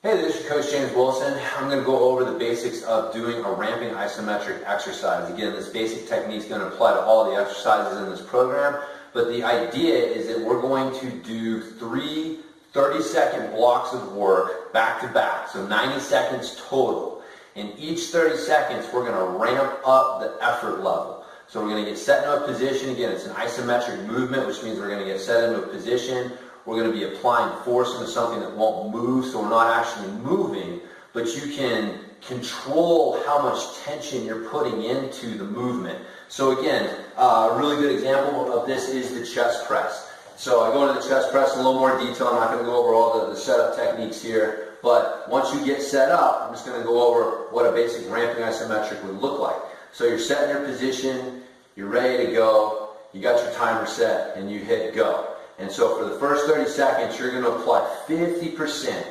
Hey, this is your Coach James Wilson. I'm going to go over the basics of doing a ramping isometric exercise. Again, this basic technique is going to apply to all the exercises in this program, but the idea is that we're going to do 3 30-second blocks of work back to back, so 90 seconds total. In each 30 seconds, we're going to ramp up the effort level. So we're going to get set into a position. Again, it's an isometric movement, which means we're going to get set into a position. We're going to be applying force into something that won't move, so we're not actually moving, but you can control how much tension you're putting into the movement. So again, a really good example of this is the chest press. So I go into the chest press in a little more detail. I'm not going to go over all the setup techniques here, but once you get set up, I'm just going to go over what a basic ramping isometric would look like. So you're set in your position, you're ready to go, you got your timer set, and you hit go. And so for the first 30 seconds, you're going to apply 50%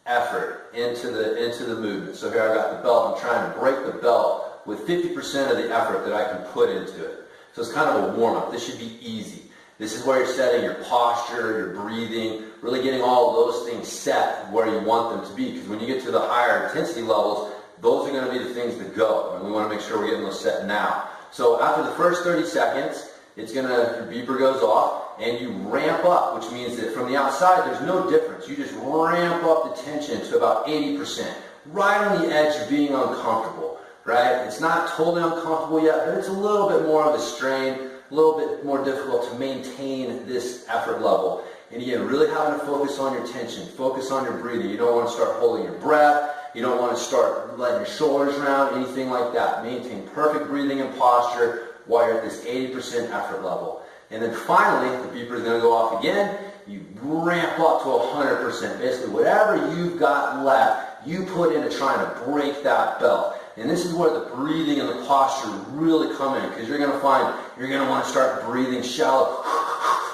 effort into the movement. So here I've got the belt. I'm trying to break the belt with 50% of the effort that I can put into it. So it's kind of a warm-up. This should be easy. This is where you're setting your posture, your breathing, really getting all of those things set where you want them to be. Because when you get to the higher intensity levels, those are going to be the things that go. And we want to make sure we're getting those set now. So after the first 30 seconds, your beeper goes off, and you ramp up, which means that from the outside, there's no difference. You just ramp up the tension to about 80%, right on the edge of being uncomfortable, right? It's not totally uncomfortable yet, but it's a little bit more of a strain, a little bit more difficult to maintain this effort level. And again, really having to focus on your tension, focus on your breathing. You don't want to start holding your breath. You don't want to start letting your shoulders round, anything like that. Maintain perfect breathing and posture while you're at this 80% effort level. And then finally, the beeper is going to go off again. You ramp up to 100%. Basically, whatever you've got left, you put into trying to break that belt. And this is where the breathing and the posture really come in, because you're going to find you're going to want to start breathing shallow,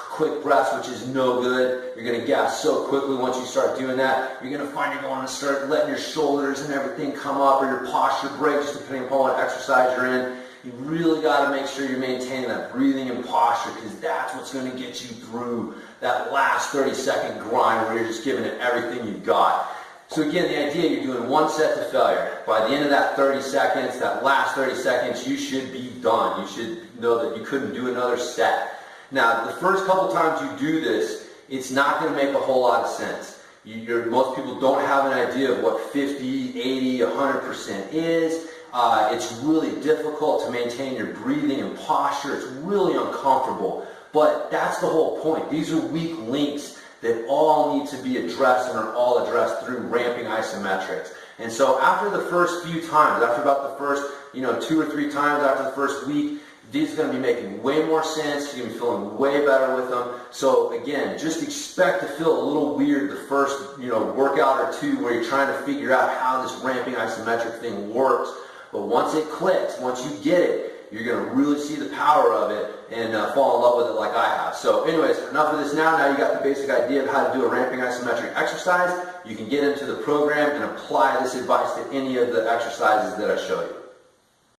quick breaths, which is no good. You're going to gas so quickly once you start doing that. You're going to find you're going to start letting your shoulders and everything come up, or your posture break, just depending upon what exercise you're in. You really got to make sure you're maintaining that breathing and posture, because that's what's going to get you through that last 30-second grind where you're just giving it everything you've got. So again, the idea, you're doing one set to failure. By the end of that 30 seconds, that last 30 seconds, you should be done. You should know that you couldn't do another set. Now, the first couple times you do this, it's not going to make a whole lot of sense. Most people don't have an idea of what 50, 80, 100% is. It's really difficult to maintain your breathing and posture. It's really uncomfortable. But that's the whole point. These are weak links that all need to be addressed and are all addressed through ramping isometrics. And so after the first few times, after about the first 2 or 3 times after the first week, these are going to be making way more sense. You're going to be feeling way better with them. So again, just expect to feel a little weird the first workout or two where you're trying to figure out how this ramping isometric thing works. But once it clicks, once you get it, you're going to really see the power of it and fall in love with it like I have. So anyways, enough of this now. Now you got the basic idea of how to do a ramping isometric exercise. You can get into the program and apply this advice to any of the exercises that I show you.